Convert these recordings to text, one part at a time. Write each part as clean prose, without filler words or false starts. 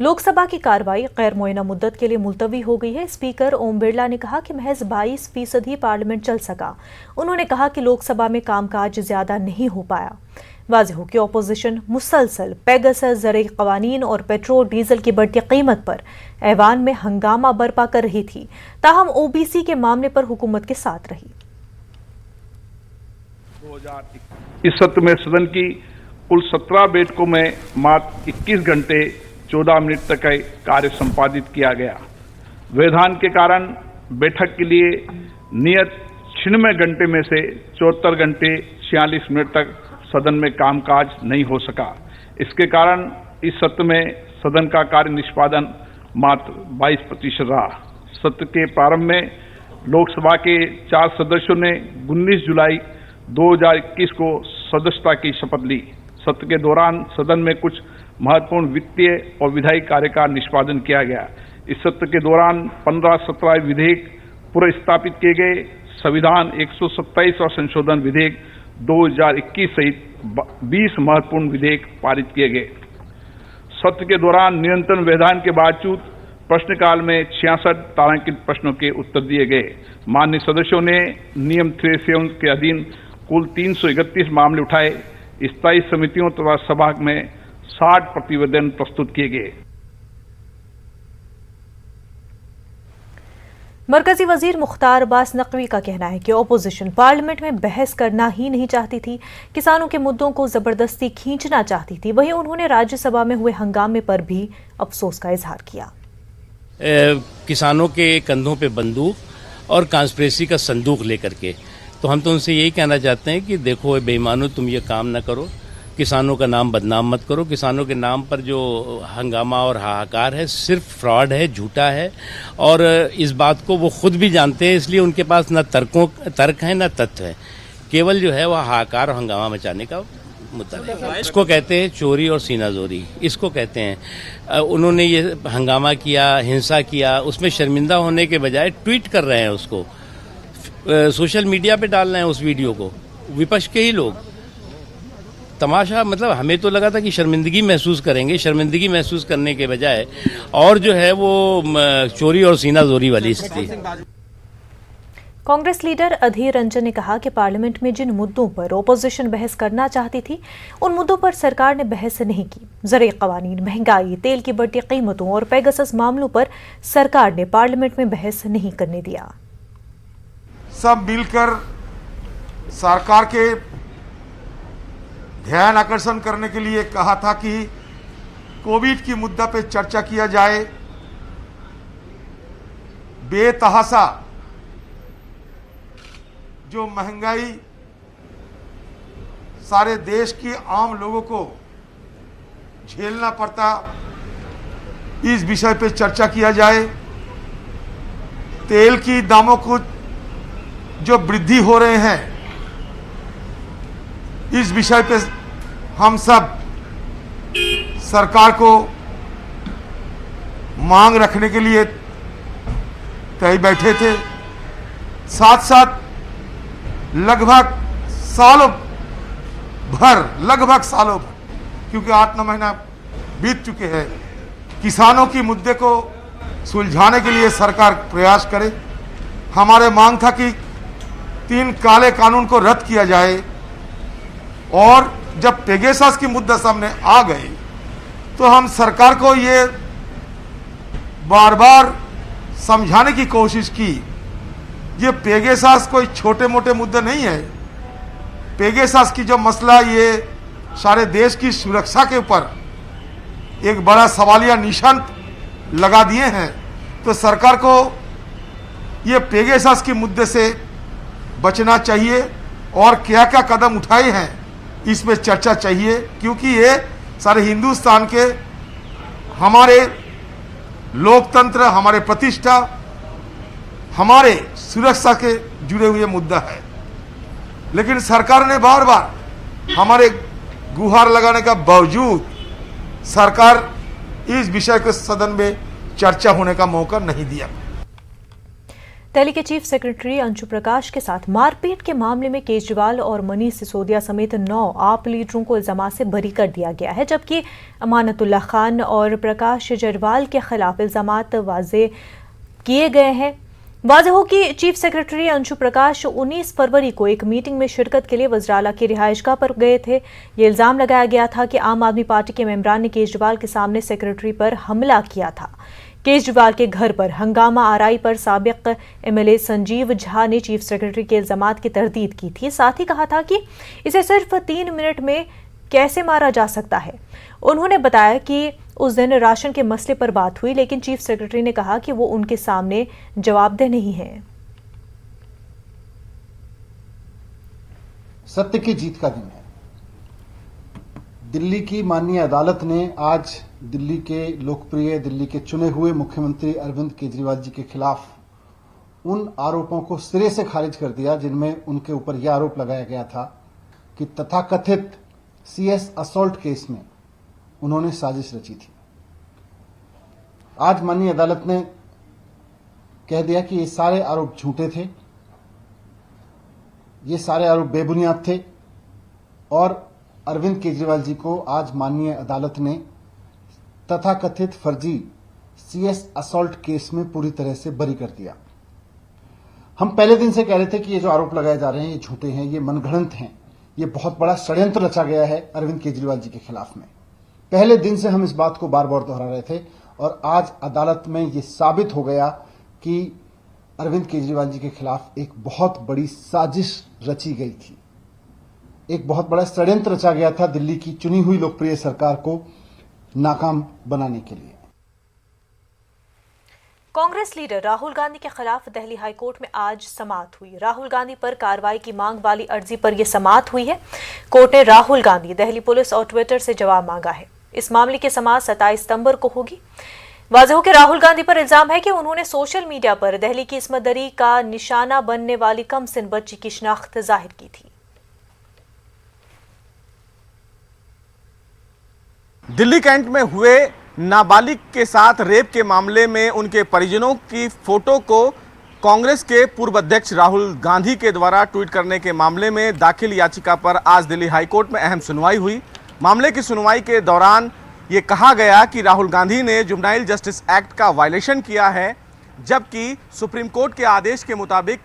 लोकसभा की कार्रवाई गैर मुअय्यना मुद्दत के लिए मुलतवी हो गई है। स्पीकर ओम बिरला ने कहा कि महज 22% ही पार्लियामेंट चल सका। उन्होंने कहा कि लोकसभा में कामकाज ज्यादा नहीं हो पाया। वाज़ेह हो कि अपोजिशन मुसलसल पेगासस ज़रूरी क़वानीन और पेट्रोल डीजल की बढ़ती कीमत पर ऐवान में हंगामा बर्पा कर रही थी। ताहम ओबीसी के मामले पर हुकूमत के साथ रही। इस सत्र में सदन की कुल 17 बैठकों में मात्र 21 घंटे 14 मिनट तक कार्य संपादित किया गया। व्यवधान के कारण बैठक के लिए नियत 96 घंटे में से 74 घंटे 46 मिनट तक सदन में कामकाज नहीं हो सका। इसके कारण इस सत्र में सदन का कार्य निष्पादन मात्र 22% रहा। सत्र के प्रारंभ में लोकसभा के 4 सदस्यों ने 19 जुलाई 2021 को सदस्यता की शपथ ली। सत्र के दौरान सदन में कुछ महत्वपूर्ण वित्तीय और विधायी कार्य का निष्पादन किया गया। इस सत्र के दौरान 15-17 विधेयक पुनर्स्थापित किए गए। संविधान 127 और संशोधन विधेयक 2021 सहित 20 महत्वपूर्ण विधेयक पारित किए गए। सत्र के दौरान निरंतर व्यवधान के बावजूद प्रश्नकाल में 66 तारांकित प्रश्नों के उत्तर दिए गए। माननीय सदस्यों ने नियम 307 के अधीन कुल 331 मामले उठाए। स्थायी समितियों तथा सभा में 60 प्रतिवेदन प्रस्तुत किए गए। मरकजी वजीर मुख्तार अब्बास नकवी का कहना है कि ओपोजिशन पार्लियामेंट में बहस करना ही नहीं चाहती थी, किसानों के मुद्दों को जबरदस्ती खींचना चाहती थी। वहीं उन्होंने राज्यसभा में हुए हंगामे पर भी अफसोस का इजहार किया। किसानों के कंधों पे बंदूक और कॉन्स्पिरेसी का संदूक लेकर के, तो हम तो उनसे यही कहना चाहते हैं कि देखो बेईमानों, तुम ये काम न करो, किसानों का नाम बदनाम मत करो। किसानों के नाम पर जो हंगामा और हाहाकार है सिर्फ फ्रॉड है, झूठा है, और इस बात को वो खुद भी जानते हैं। इसलिए उनके पास न तर्क है न तथ्य है, केवल जो है वह हाहाकार और हंगामा मचाने का मुद्दा है। इसको कहते हैं चोरी और सीनाजोरी, इसको कहते हैं। उन्होंने ये हंगामा किया, हिंसा किया, उसमें शर्मिंदा होने के बजाय ट्वीट कर रहे हैं, उसको सोशल मीडिया पे डाल रहे हैं उस वीडियो को, विपक्ष के ही लोग। तमाशा, मतलब हमें तो लगा था कि शर्मिंदगी महसूस करेंगे, शर्मिंदगी महसूस करने के बजाय और जो है वो चोरी और सीनाजोरी वाली स्थिति। कांग्रेस लीडर अधीर रंजन ने कहा कि पार्लियामेंट में जिन मुद्दों पर ओपोजिशन बहस करना चाहती थी, उन मुद्दों पर सरकार ने बहस नहीं की। ज़रूरी क़वानीन, महंगाई, तेल की बढ़ती कीमतों और पेगासस मामलों पर सरकार ने पार्लियामेंट में बहस नहीं करने दिया। सब मिलकर सरकार के ध्यान आकर्षण करने के लिए कहा था कि कोविड की मुद्दा पे चर्चा किया जाए। बेतहासा जो महंगाई सारे देश के आम लोगों को झेलना पड़ता, इस विषय पे चर्चा किया जाए। तेल की दामों को जो वृद्धि हो रहे हैं, इस विषय पे हम सब सरकार को मांग रखने के लिए तय बैठे थे। साथ साथ लगभग सालों भर, क्योंकि 8-9 महीना बीत चुके हैं, किसानों की मुद्दे को सुलझाने के लिए सरकार प्रयास करे। हमारे मांग था कि 3 काले कानून को रद्द किया जाए, और जब पेगासस की मुद्दा सामने आ गए तो हम सरकार को ये बार बार समझाने की कोशिश की, ये पेगासस कोई छोटे मोटे मुद्दे नहीं है। पेगासस की जो मसला, ये सारे देश की सुरक्षा के ऊपर एक बड़ा सवालिया निशान लगा दिए हैं। तो सरकार को ये पेगासस के मुद्दे से बचना चाहिए और क्या क्या कदम उठाए हैं इस पे चर्चा चाहिए, क्योंकि ये सारे हिंदुस्तान के, हमारे लोकतंत्र, हमारे प्रतिष्ठा, हमारे सुरक्षा के जुड़े हुए मुद्दा है। लेकिन सरकार ने बार बार हमारे गुहार लगाने का बावजूद सरकार इस विषय के सदन में चर्चा होने का मौका नहीं दिया। दिल्ली के चीफ सेक्रेटरी अंशु प्रकाश के साथ मारपीट के मामले में केजरीवाल और मनीष सिसोदिया समेत 9 आप लीडरों को इल्जाम से बरी कर दिया गया है, जबकि अमानतुल्लाह खान और प्रकाश जरवाल के खिलाफ इल्जाम वाजे किए गए हैं। वाज़ेह हो कि चीफ सेक्रेटरी अंशु प्रकाश 19 फरवरी को एक मीटिंग में शिरकत के लिए वज़राला की रिहाइशगाह पर गए थे। ये इल्जाम लगाया गया था कि आम आदमी पार्टी के मेंबरान ने केजरीवाल के सामने सेक्रेटरी पर हमला किया था। केजरीवाल के घर पर हंगामा आराई पर साबिक एमएलए संजीव झा ने चीफ सेक्रेटरी के इल्जामात की तरदीद की थी। साथ ही कहा था कि इसे सिर्फ 3 मिनट में कैसे मारा जा सकता है। उन्होंने बताया कि उस दिन राशन के मसले पर बात हुई, लेकिन चीफ सेक्रेटरी ने कहा कि वो उनके सामने जवाबदेह नहीं है। सत्य की जीत का दिन है। दिल्ली की माननीय अदालत ने आज दिल्ली के लोकप्रिय, दिल्ली के चुने हुए मुख्यमंत्री अरविंद केजरीवाल जी के खिलाफ उन आरोपों को सिरे से खारिज कर दिया जिनमें उनके ऊपर यह आरोप लगाया गया था कि तथाकथित CS असॉल्ट केस में उन्होंने साजिश रची थी। आज माननीय अदालत ने कह दिया कि ये सारे आरोप झूठे थे, ये सारे आरोप बेबुनियाद थे और अरविंद केजरीवाल जी को आज माननीय अदालत ने तथाकथित फर्जी CS असॉल्ट केस में पूरी तरह से बरी कर दिया। हम पहले दिन से कह रहे थे कि ये जो आरोप लगाए जा रहे हैं ये झूठे हैं, ये मनगढ़ंत हैं, ये बहुत बड़ा षड्यंत्र रचा गया है अरविंद केजरीवाल जी के खिलाफ में। पहले दिन से हम इस बात को बार बार दोहरा रहे थे और आज अदालत में ये साबित हो गया कि अरविंद केजरीवाल जी के खिलाफ एक बहुत बड़ी साजिश रची गई थी, एक बहुत बड़ा षड्यंत्र रचा गया था दिल्ली की चुनी हुई लोकप्रिय सरकार को नाकाम बनाने के लिए। कांग्रेस लीडर राहुल गांधी के खिलाफ दिल्ली हाईकोर्ट में आज समाअत हुई। राहुल गांधी पर कार्रवाई की मांग वाली अर्जी पर यह समाअत हुई है। कोर्ट ने राहुल गांधी, दिल्ली पुलिस और ट्विटर से जवाब मांगा है। इस मामले की समाअत 27 सितंबर को होगी। वाज़ेह हो कि राहुल गांधी पर इल्जाम है कि उन्होंने सोशल मीडिया पर दिल्ली की इस्मत दरी का निशाना बनने वाली कमसिन बच्ची की शिनाख्त जाहिर की थी। दिल्ली कैंट में हुए नाबालिग के साथ रेप के मामले में उनके परिजनों की फोटो को कांग्रेस के पूर्व अध्यक्ष राहुल गांधी के द्वारा ट्वीट करने के मामले में दाखिल याचिका पर आज दिल्ली हाईकोर्ट में अहम सुनवाई हुई। मामले की सुनवाई के दौरान ये कहा गया कि राहुल गांधी ने जुवेनाइल जस्टिस एक्ट का वायलेशन किया है, जबकि सुप्रीम कोर्ट के आदेश के मुताबिक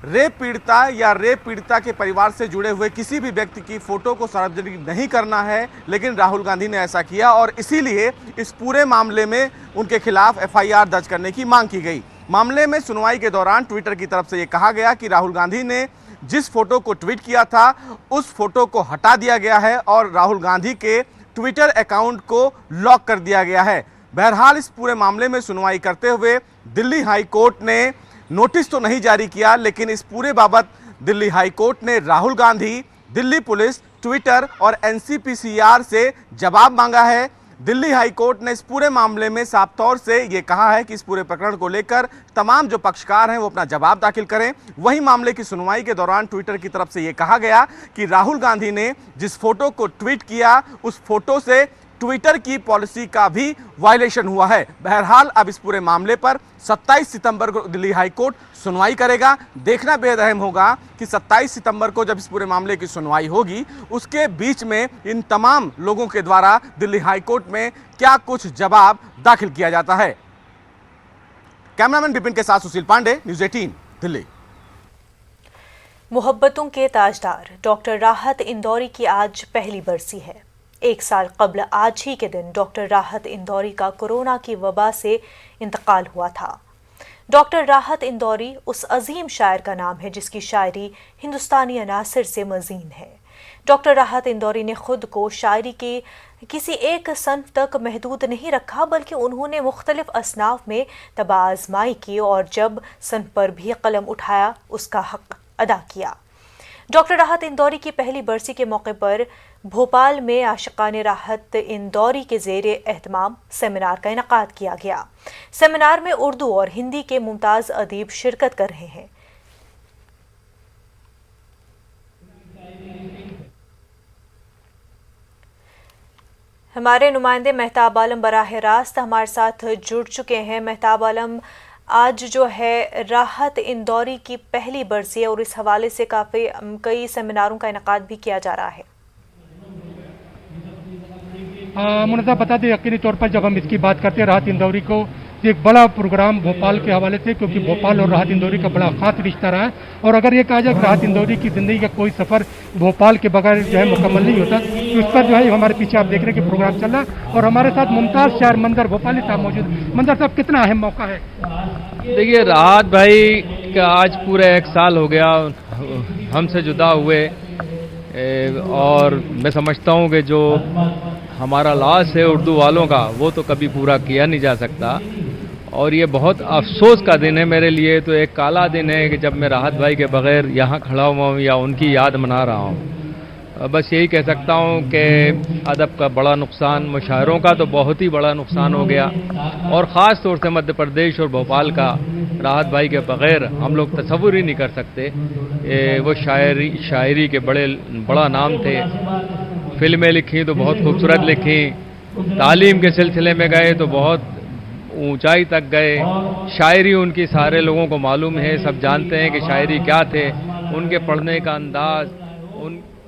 रेप पीड़िता या रेप पीड़िता के परिवार से जुड़े हुए किसी भी व्यक्ति की फोटो को सार्वजनिक नहीं करना है। लेकिन राहुल गांधी ने ऐसा किया और इसीलिए इस पूरे मामले में उनके खिलाफ FIR दर्ज करने की मांग की गई। मामले में सुनवाई के दौरान ट्विटर की तरफ से यह कहा गया कि राहुल गांधी ने जिस फोटो को ट्वीट किया था उस फोटो को हटा दिया गया है और राहुल गांधी के ट्विटर अकाउंट को लॉक कर दिया गया है। बहरहाल इस पूरे मामले में सुनवाई करते हुए दिल्ली हाई कोर्ट ने नोटिस तो नहीं जारी किया, लेकिन इस पूरे बाबत दिल्ली हाई कोर्ट ने राहुल गांधी, दिल्ली पुलिस, ट्विटर और NCPCR से जवाब मांगा है। दिल्ली हाई कोर्ट ने इस पूरे मामले में साफ तौर से ये कहा है कि इस पूरे प्रकरण को लेकर तमाम जो पक्षकार हैं वो अपना जवाब दाखिल करें। वहीं मामले की सुनवाई के दौरान ट्विटर की तरफ से ये कहा गया कि राहुल गांधी ने जिस फोटो को ट्वीट किया उस फोटो से ट्विटर की पॉलिसी का भी वायलेशन हुआ है। बहरहाल अब इस पूरे मामले पर 27 सितंबर को दिल्ली हाई कोर्ट सुनवाई करेगा। देखना बेहद अहम होगा कि 27 सितंबर को जब इस पूरे मामले की सुनवाई होगी उसके बीच में इन तमाम लोगों के द्वारा दिल्ली हाई कोर्ट में क्या कुछ जवाब दाखिल किया जाता है। कैमरामैन विपिन के साथ सुशील पांडे, न्यूज़ 18 दिल्ली। मोहब्बतों के ताजदार डॉक्टर राहत इंदौरी की आज पहली बरसी है। 1 साल कबल आज ही के दिन डॉक्टर राहत इंदौरी का कोरोना की वबा से इंतकाल हुआ था। डॉक्टर राहत इंदौरी उस अजीम शायर का नाम है जिसकी शायरी हिंदुस्तानी अनासर से मज़ीन है। डॉक्टर राहत इंदौरी ने खुद को शायरी के किसी एक सन्फ तक महदूद नहीं रखा, बल्कि उन्होंने मुख्तलिफ असनाफ में तबाह आजमाई की और जब सन्फ पर भी कलम उठाया उसका हक अदा किया। डॉक्टर राहत इंदौरी की पहली बरसी के मौके पर भोपाल में आशिकाने राहत इंदौरी के ज़ेरे एहतमाम सेमिनार का इनेकाद किया गया। सेमिनार में उर्दू और हिंदी के मुमताज़ अदीब शिरकत कर रहे हैं। हमारे नुमाइंदे मेहताब आलम बराह रास्त हमारे साथ जुड़ चुके हैं। मेहताब आलम, आज जो है राहत इंदौरी की पहली बरसी है और इस हवाले से काफ़ी कई सेमिनारों का इनेकाद भी किया जा रहा है। मुनज़्ज़ा बता दें, यकीनी तौर पर जब हम इसकी बात करते हैं राहत इंदौरी को, तो एक बड़ा प्रोग्राम भोपाल के हवाले से, क्योंकि भोपाल और राहत इंदौरी का बड़ा खास रिश्ता रहा है। और अगर ये कहा जाए कि राहत इंदौरी की ज़िंदगी का कोई सफ़र भोपाल के बगैर जो है मुकम्मल नहीं होता, तो इस पर जो है हमारे पीछे आप देख रहे हैं कि प्रोग्राम चल रहा है और हमारे साथ मुमताज़ शायर मंजर भोपाली साहब मौजूद। मंजर साहब, कितना अहम मौका है? देखिए, राहत भाई का आज पूरा 1 साल हो गया हमसे जुदा हुए, और मैं समझता हूँ कि जो हमारा लॉस है उर्दू वालों का, वो तो कभी पूरा किया नहीं जा सकता। और ये बहुत अफसोस का दिन है मेरे लिए, तो एक काला दिन है कि जब मैं राहत भाई के बगैर यहाँ खड़ा हुआ हूँ या उनकी याद मना रहा हूँ। बस यही कह सकता हूँ कि अदब का बड़ा नुकसान, मुशायरों का तो बहुत ही बड़ा नुकसान हो गया, और ख़ास तौर से मध्य प्रदेश और भोपाल का राहत भाई के बगैर हम लोग तसव्वुर ही नहीं कर सकते। वो शायरी के बड़ा नाम थे, फिल्में लिखी तो बहुत खूबसूरत लिखी, तालीम के सिलसिले में गए तो बहुत ऊंचाई तक गए। शायरी उनकी सारे लोगों को मालूम है, सब जानते हैं कि शायरी क्या थे। उनके पढ़ने का अंदाज़,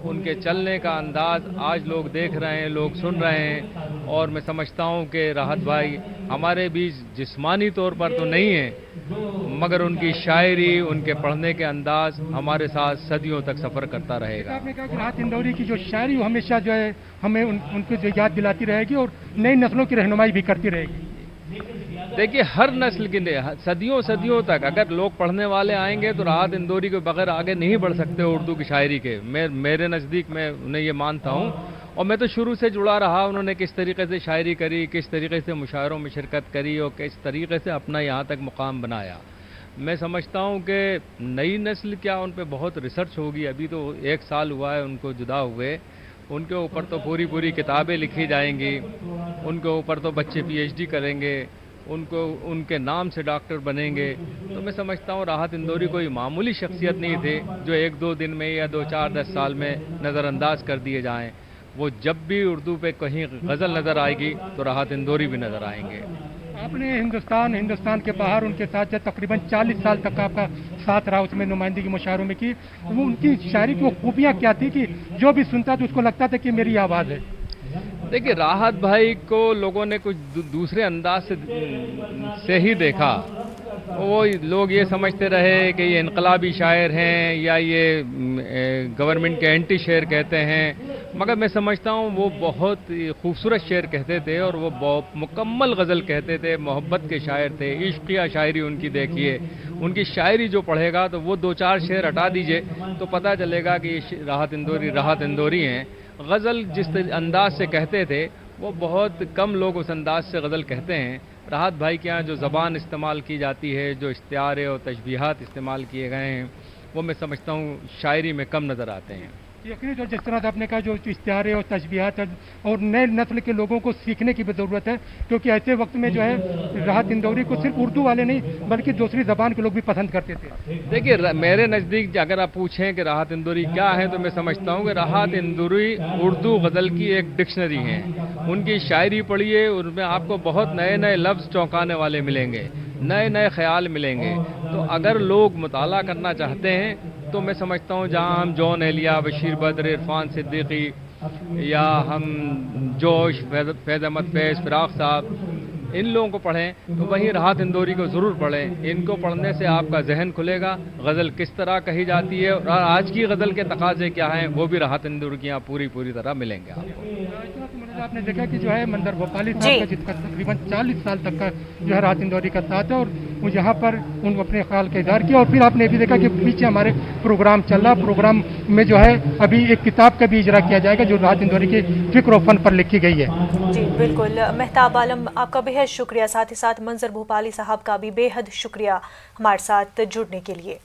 उनके चलने का अंदाज़ आज लोग देख रहे हैं, लोग सुन रहे हैं। और मैं समझता हूं कि राहत भाई हमारे बीच जिस्मानी तौर पर तो नहीं है, मगर उनकी शायरी, उनके पढ़ने के अंदाज हमारे साथ सदियों तक सफ़र करता रहेगा। आपने कहा कि राहत इंदौरी की जो शायरी हमेशा जो है हमें उनको जो याद दिलाती रहेगी और नई नस्लों की रहनुमाई भी करती रहेगी। देखिए, हर नस्ल की सदियों सदियों तक अगर लोग पढ़ने वाले आएंगे तो राहत इंदौरी के बगैर आगे नहीं बढ़ सकते उर्दू की शायरी के। मेरे नज़दीक मैं उन्हें ये मानता हूँ, और मैं तो शुरू से जुड़ा रहा। उन्होंने किस तरीके से शायरी करी, किस तरीके से मुशायरों में शिरकत करी और किस तरीके से अपना यहाँ तक मुकाम बनाया। मैं समझता हूँ कि नई नस्ल क्या, उन पर बहुत रिसर्च होगी। अभी तो 1 साल हुआ है उनको जुदा हुए, उनके ऊपर तो पूरी किताबें लिखी जाएंगी, उनके ऊपर तो बच्चे PhD करेंगे, उनको उनके नाम से डॉक्टर बनेंगे। तो मैं समझता हूँ राहत इंदौरी कोई मामूली शख्सियत नहीं थे जो 1-2 दिन में या 2-4-10 साल में नज़रअंदाज कर दिए जाएं। वो जब भी उर्दू पे कहीं गज़ल नज़र आएगी तो राहत इंदौरी भी नज़र आएंगे। आपने हिंदुस्तान के बाहर उनके साथ जब तकरीबन 40 साल तक आपका साथ रहा, उसमें नुमाइंदगी मुशायरों में की, वो उनकी शायरी की खूबियाँ क्या थी कि जो भी सुनता था उसको लगता था कि मेरी आवाज़ है? देखिए, राहत भाई को लोगों ने कुछ दूसरे अंदाज से ही देखा। वो लोग ये समझते रहे कि ये इनकलाबी शायर हैं या ये गवर्नमेंट के एंटी शेर कहते हैं, मगर मैं समझता हूँ वो बहुत खूबसूरत शेर कहते थे और वो बहुत मुकम्मल गज़ल कहते थे। मोहब्बत के शायर थे, इश्किया शायरी उनकी देखिए। उनकी शायरी जो पढ़ेगा तो वो 2-4 शेर हटा दीजिए तो पता चलेगा कि राहत इंदौरी हैं। गज़ल जिस अंदाज से कहते थे वो बहुत कम लोग उस अंदाज से गज़ल कहते हैं। राहत भाई के यहाँ जो ज़बान इस्तेमाल की जाती है, जो इस्तिआरे और तशबीहात इस्तेमाल किए गए हैं, वो मैं समझता हूँ शायरी में कम नज़र आते हैं। यकीनी जो जिस तरह से आपने कहा, जो इस्तिआरे और तशबीहात और नए नस्ल के लोगों को सीखने की भी ज़रूरत है, क्योंकि ऐसे वक्त में जो है राहत इंदौरी को सिर्फ उर्दू वाले नहीं बल्कि दूसरी ज़बान के लोग भी पसंद करते थे। देखिए, मेरे नज़दीक अगर आप पूछें कि राहत इंदौरी क्या है, तो मैं समझता हूँ कि राहत इंदौरी उर्दू गज़ल की एक डिक्शनरी है। उनकी शायरी पढ़िए, उनमें आपको बहुत नए नए लफ्ज़ चौंकाने वाले मिलेंगे, नए नए ख्याल मिलेंगे। तो अगर लोग मुताला करना चाहते हैं तो मैं समझता हूँ जहाँ हम जॉन एलिया, बशीर बद्र, इरफान सिद्दीकी या हम जोश, फैज़ अहमद फैज़, फिराक साहब, इन लोगों को पढ़ें तो वहीं राहत इंदौरी को ज़रूर पढ़ें। इनको पढ़ने से आपका जहन खुलेगा, गज़ल किस तरह कही जाती है और आज की गज़ल के तकाज़े क्या हैं, वो भी राहत इंदौरी की यहाँ पूरी तरह मिलेंगे आपको। आपने देखा कि जो है मंजर भोपाली साहब का, जिसका तकरीबन 40 साल तक का जो है राहत इंदौरी का साथ है, और वो यहाँ पर उन अपने ख्याल का इज़हार किया। और फिर आपने भी देखा कि पीछे हमारे प्रोग्राम चल रहा, प्रोग्राम में जो है अभी एक किताब का भी इजरा किया जाएगा जो राहत इंदौरी के फ़िक्र और फ़न पर लिखी गई है। जी बिल्कुल, मेहताब आलम आपका बेहद शुक्रिया, साथ ही साथ मंजर भोपाली साहब का भी बेहद शुक्रिया हमारे साथ जुड़ने के लिए।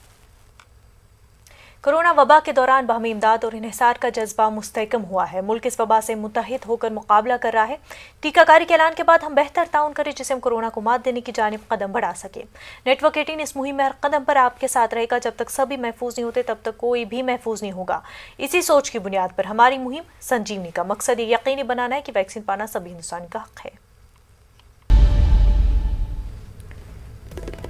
कोरोना वबा के दौरान बाहमी इमदाद और इन्हिसार का जज्बा मुस्तहकम हुआ है। मुल्क इस वबा से मुत्तहिद होकर मुकाबला कर रहा है। टीकाकारी के ऐलान के बाद हम बेहतर ताउन करें जिससे हम कोरोना को मात देने की जानिब कदम बढ़ा सके। नेटवर्क 18 इस मुहिम में हर कदम पर आपके साथ रहेगा। जब तक सभी महफूज नहीं होते तब तक कोई भी महफूज नहीं होगा। इसी सोच की बुनियाद पर हमारी मुहिम संजीवनी का मकसद ये यकीनी बनाना है कि वैक्सीन पाना सभी हिंदुस्तानी का हक है।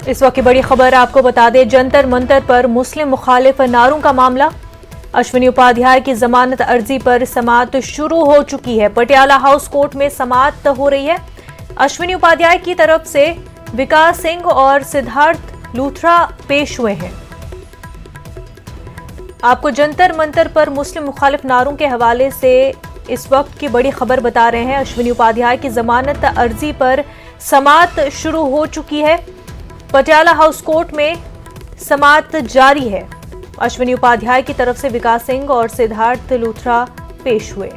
इस वक्त की बड़ी खबर आपको बता दें, जंतर मंतर पर मुस्लिम मुखालिफ नारों का मामला। अश्विनी उपाध्याय की जमानत अर्जी पर समाअत शुरू हो चुकी है। पटियाला हाउस कोर्ट में समाअत हो रही है। अश्विनी उपाध्याय की तरफ से विकास सिंह और सिद्धार्थ लूथरा पेश हुए हैं। आपको जंतर मंतर पर मुस्लिम मुखालिफ नारों के हवाले से इस वक्त की बड़ी खबर बता रहे हैं। अश्विनी उपाध्याय की जमानत अर्जी पर समाअत शुरू हो चुकी है। पटियाला हाउस कोर्ट में समाअत जारी है। अश्विनी उपाध्याय की तरफ से विकास सिंह और सिद्धार्थ लूथरा पेश हुए।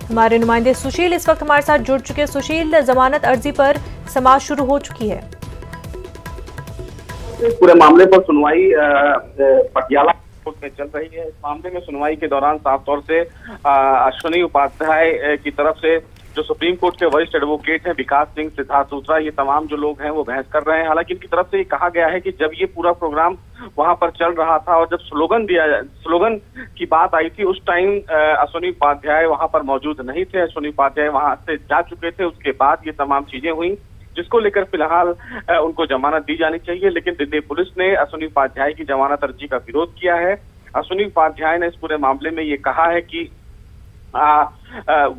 हमारे नुमाइंदे सुशील इस वक्त हमारे साथ जुड़ चुके हैं। सुशील, जमानत अर्जी पर समाअत शुरू हो चुकी है। पूरे मामले पर सुनवाई पटियाला कोर्ट में चल रही है। इस मामले में सुनवाई के दौरान साफ तौर से अश्विनी उपाध्याय की तरफ से जो सुप्रीम कोर्ट के वरिष्ठ एडवोकेट हैं विकास सिंह, सिद्धार्थ लूथरा, ये तमाम जो लोग हैं वो बहस कर रहे हैं। हालांकि इनकी तरफ से ये कहा गया है कि जब ये पूरा प्रोग्राम वहां पर चल रहा था और जब स्लोगन की बात आई थी, उस टाइम अश्विनी उपाध्याय वहां पर मौजूद नहीं थे। अश्विनी उपाध्याय वहां से जा चुके थे। उसके बाद ये तमाम चीजें हुई, जिसको लेकर फिलहाल उनको जमानत दी जानी चाहिए। लेकिन दिल्ली पुलिस ने अश्विनी उपाध्याय की जमानत अर्जी का विरोध किया है। अश्विनी उपाध्याय ने इस पूरे मामले में ये कहा है कि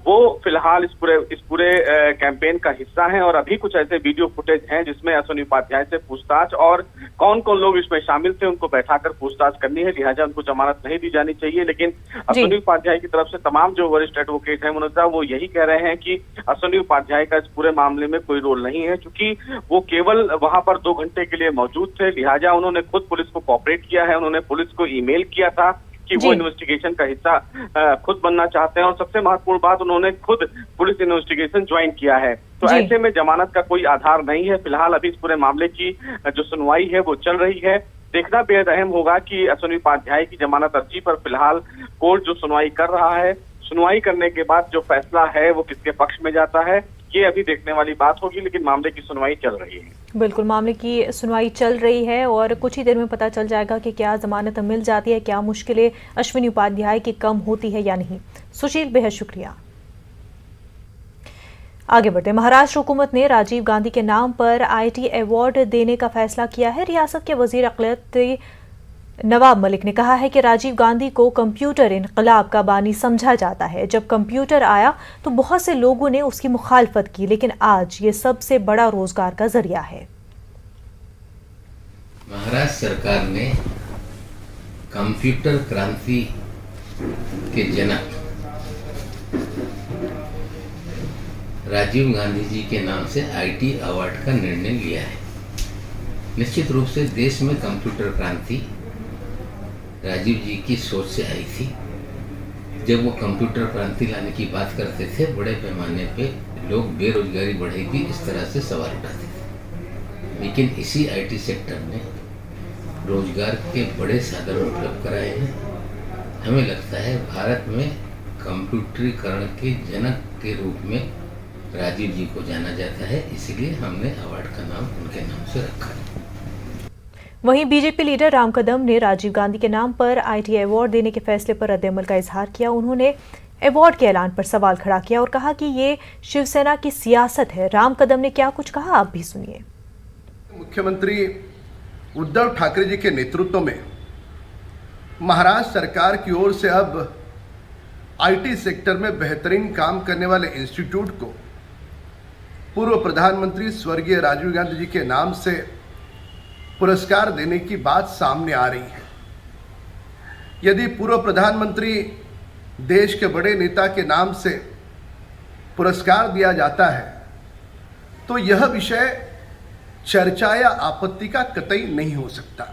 वो फिलहाल इस पूरे कैंपेन का हिस्सा हैं और अभी कुछ ऐसे वीडियो फुटेज हैं जिसमें अश्विनी उपाध्याय से पूछताछ और कौन कौन लोग इसमें शामिल थे उनको बैठाकर पूछताछ करनी है, लिहाजा उनको जमानत नहीं दी जानी चाहिए। लेकिन अश्विनी उपाध्याय की तरफ से तमाम जो वरिष्ठ एडवोकेट हैं मुनज़्ज़ा, वो यही कह रहे हैं कि अश्विनी उपाध्याय का इस पूरे मामले में कोई रोल नहीं है, क्योंकि वो केवल वहां पर 2 घंटे के लिए मौजूद थे। लिहाजा उन्होंने खुद पुलिस को कोऑपरेट किया है। उन्होंने पुलिस को ईमेल किया था कि वो इन्वेस्टिगेशन का हिस्सा खुद बनना चाहते हैं और सबसे महत्वपूर्ण बात, उन्होंने खुद पुलिस इन्वेस्टिगेशन ज्वाइन किया है। तो ऐसे में जमानत का कोई आधार नहीं है। फिलहाल अभी इस पूरे मामले की जो सुनवाई है वो चल रही है। देखना बेहद अहम होगा कि अश्विनी उपाध्याय की जमानत अर्जी पर फिलहाल कोर्ट जो सुनवाई कर रहा है, सुनवाई करने के बाद जो फैसला है वो किसके पक्ष में जाता है, ये अभी देखने वाली बात होगी। लेकिन मामले की सुनवाई चल रही है। बिल्कुल, मामले की सुनवाई चल रही है और कुछ ही देर में पता चल जाएगा कि क्या जमानत मिल जाती है, क्या मुश्किलें अश्विनी उपाध्याय की कम होती है या नहीं। सुशील, बेहद शुक्रिया। आगे बढ़ते, महाराष्ट्र हुकूमत ने राजीव गांधी के नाम पर IT अवार्ड देने का फैसला किया है। रियासत के वजीर अक़लियत नवाब मलिक ने कहा है कि राजीव गांधी को कंप्यूटर इनकलाब का बानी समझा जाता है। जब कंप्यूटर आया तो बहुत से लोगों ने उसकी मुखालफत की, लेकिन आज ये सबसे बड़ा रोजगार का जरिया है। महाराष्ट्र सरकार ने कंप्यूटर क्रांति के जनक राजीव गांधी जी के नाम से IT अवार्ड का निर्णय लिया है। निश्चित रूप से देश में कंप्यूटर क्रांति राजीव जी की सोच से आई थी। जब वो कंप्यूटर क्रांति लाने की बात करते थे, बड़े पैमाने पे लोग बेरोजगारी बढ़ेगी इस तरह से सवाल उठाते थे। लेकिन इसी IT सेक्टर ने रोजगार के बड़े साधन उपलब्ध कराए हैं। हमें लगता है भारत में कंप्यूटरीकरण के जनक के रूप में राजीव जी को जाना जाता है, इसलिए हमने अवार्ड का नाम उनके नाम से रखा है। वहीं बीजेपी लीडर राम कदम ने राजीव गांधी के नाम पर IT अवार्ड देने के फैसले पर रद्द-ए-अमल का इजहार किया। उन्होंने अवार्ड के ऐलान पर सवाल खड़ा किया और कहा कि ये शिवसेना की सियासत है। राम कदम ने क्या कुछ कहा, आप भी सुनिए। मुख्यमंत्री उद्धव ठाकरे जी के नेतृत्व में महाराष्ट्र सरकार की ओर से अब IT सेक्टर में बेहतरीन काम करने वाले इंस्टीट्यूट को पूर्व प्रधानमंत्री स्वर्गीय राजीव गांधी जी के नाम से पुरस्कार देने की बात सामने आ रही है। यदि पूर्व प्रधानमंत्री देश के बड़े नेता के नाम से पुरस्कार दिया जाता है तो यह विषय चर्चा या आपत्ति का कतई नहीं हो सकता।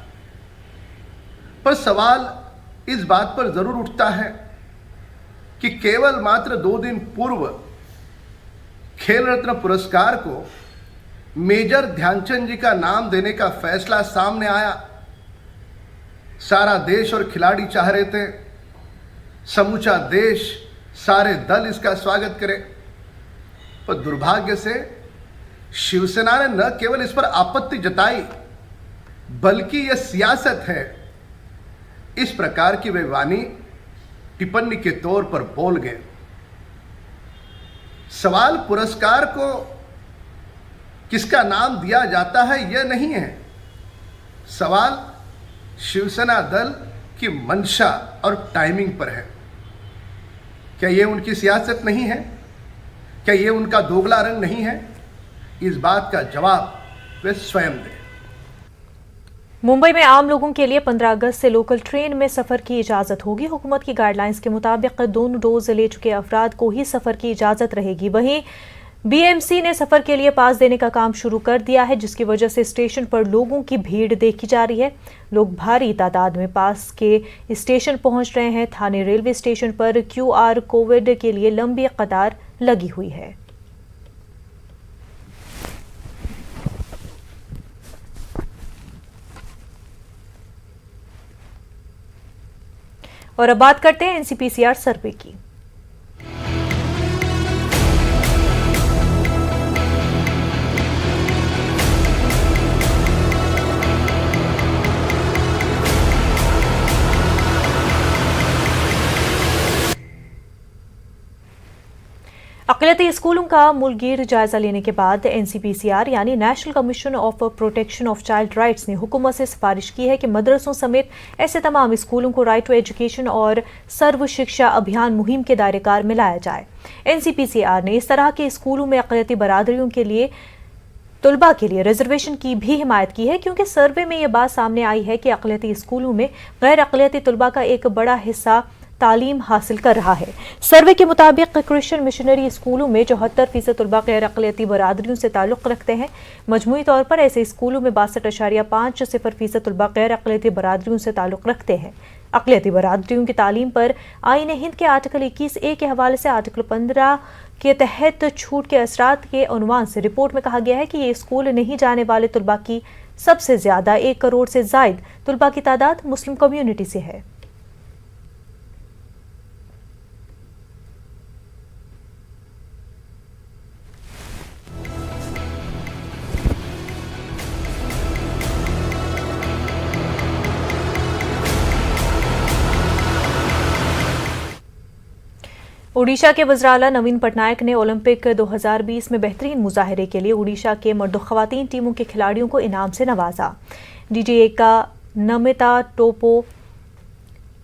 पर सवाल इस बात पर जरूर उठता है कि केवल मात्र 2 दिन पूर्व खेल रत्न पुरस्कार को मेजर ध्यानचंद जी का नाम देने का फैसला सामने आया। सारा देश और खिलाड़ी चाह रहे थे, समूचा देश, सारे दल इसका स्वागत करें, पर दुर्भाग्य से शिवसेना ने न केवल इस पर आपत्ति जताई, बल्कि यह सियासत है, इस प्रकार की वे वाणी टिप्पणी के तौर पर बोल गए। सवाल पुरस्कार को किसका नाम दिया जाता है यह नहीं है। सवाल शिवसेना दल की मंशा और टाइमिंग पर है। क्या ये उनकी सियासत नहीं है? क्या ये उनका दोगला रंग नहीं है? इस बात का जवाब वे स्वयं दें। मुंबई में आम लोगों के लिए 15 अगस्त से लोकल ट्रेन में सफर की इजाजत होगी। हुकूमत की गाइडलाइंस के मुताबिक दोनों डोज ले चुके अफराद को ही सफर की इजाजत रहेगी। वहीं बीएमसी ने सफर के लिए पास देने का काम शुरू कर दिया है, जिसकी वजह से स्टेशन पर लोगों की भीड़ देखी जा रही है। लोग भारी तादाद में पास के स्टेशन पहुंच रहे हैं। थाने रेलवे स्टेशन पर QR कोविड के लिए लंबी कतार लगी हुई है। और अब बात करते हैं NCPCR सर्वे की। अक़लियती स्कूलों का मुलगिर जायजा लेने के बाद NCPCR यानी national commission of protection of child rights ने हुकूमत से सिफारिश की है कि मदरसों समेत ऐसे तमाम स्कूलों को राइट टू एजुकेशन और सर्व शिक्षा अभियान मुहिम के दायरेकार में लाया जाए। NCPCR ने इस तरह के स्कूलों में अक़लियती बरादरियों के लिए तुलबा के लिए रिजर्वेशन की भी हिमायत की है, क्योंकि सर्वे में ये बात सामने आई है कि अक़लियती स्कूलों में गैर अक़लियती तुलबा का एक बड़ा हिस्सा तालीम हासिल कर रहा है। सर्वे के मुताबिक क्रिश्चियन मिशनरी स्कूलों में 74% तुलबा गैर अक़लियती बरादरियों से ताल्लुक़ रखते हैं। मजमूई तौर पर ऐसे स्कूलों में 62.50% तुलबा गैर अक़लियती बरादरियों से ताल्लुक़ रखते हैं। अक़लियती बरादरियों की तालीम पर आईन हिंद के आर्टिकल 21A के हवाले से आर्टिकल 15 के तहत छूट के असरात के उन्वान से रिपोर्ट में कहा गया है कि ये स्कूल नहीं जाने वाले तुलबा की सबसे ज्यादा 1 करोड़ से जायद तुलबा की तादाद मुस्लिम कम्युनिटी से है। ओडिशा के वज़ीर-ए-आला नवीन पटनायक ने ओलंपिक 2020 में बेहतरीन मुजाहरे के लिए ओडिशा के मर्द और ख़वातीन टीमों के खिलाड़ियों को इनाम से नवाजा। DGA नमिता टोपो,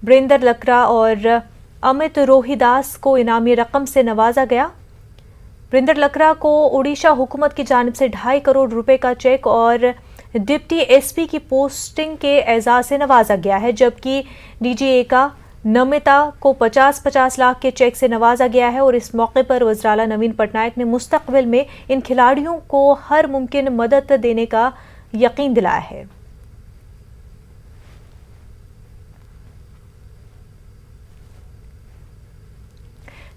ब्रिंदर लकरा और अमित रोहिदास को इनामी रकम से नवाजा गया। ब्रिंदर लकरा को ओडिशा हुकूमत की जानिब से 2.5 करोड़ रुपए का चेक और डिप्टी SP की पोस्टिंग के एजाज से नवाजा गया है, जबकि DGA नमिता को 50-50 लाख के चेक से नवाजा गया है। और इस मौके पर वज़ीर-ए-आला नवीन पटनायक ने मुस्तक़बिल में इन खिलाड़ियों को हर मुमकिन मदद देने का यकीन दिलाया है।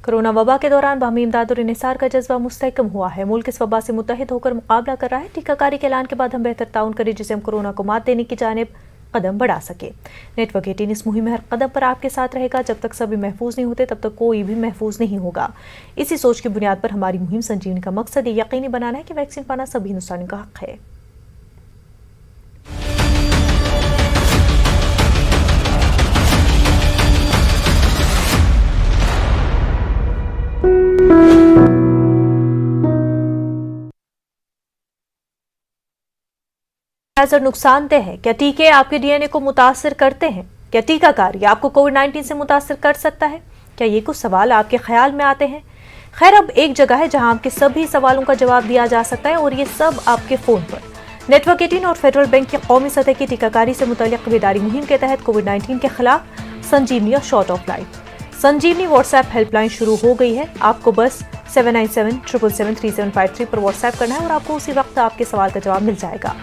कोरोना वबा के दौरान बाहमी इमदाद और इन्हिसार का जज्बा मुस्तहकम हुआ है। मुल्क इस वबा से मुत्तहिद होकर मुकाबला कर रहा है। टीकाकारी के ऐलान के बाद हम बेहतर ताउन करें, जिससे हम कोरोना को मात देने की जानिब कदम बढ़ा सके। नेटवर्क 18 इस मुहिम में हर कदम पर आपके साथ रहेगा। जब तक सभी महफूज नहीं होते तब तक कोई भी महफूज नहीं होगा। इसी सोच की बुनियाद पर हमारी मुहिम संजीवनी का मकसद ये यकीनी बनाना है कि वैक्सीन पाना सभी हिंदुस्तानियों का हक है। नुकसानदेह है? क्या टीके आपके DNA को मुतासर करते हैं? क्या टीकाकारी आपको कोविड-19 से मुतासर कर सकता है? क्या ये कुछ सवाल आपके ख्याल में आते हैं? खैर, अब एक जगह है जहां आपके सभी सवालों का जवाब दिया जा सकता है, और ये सब आपके फोन पर। नेटवर्क 18 और फेडरल बैंक की कौमी सतह की टीकाकारी से मुतल्लिक बेदारी मुहिम के तहत कोविड-19 के खिलाफ संजीवनी और short of life Sanjeevani WhatsApp helpline शुरू हो गई है। आपको बस 7977773753 पर व्हाट्सएप करना है और आपको उसी वक्त आपके सवाल का जवाब मिल जाएगा।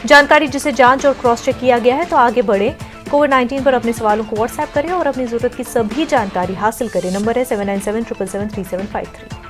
जानकारी जिसे जांच और क्रॉस चेक किया गया है, तो आगे बढ़े। कोविड-19 पर अपने सवालों को व्हाट्सएप करें और अपनी जरूरत की सभी जानकारी हासिल करें। नंबर है 7977773753।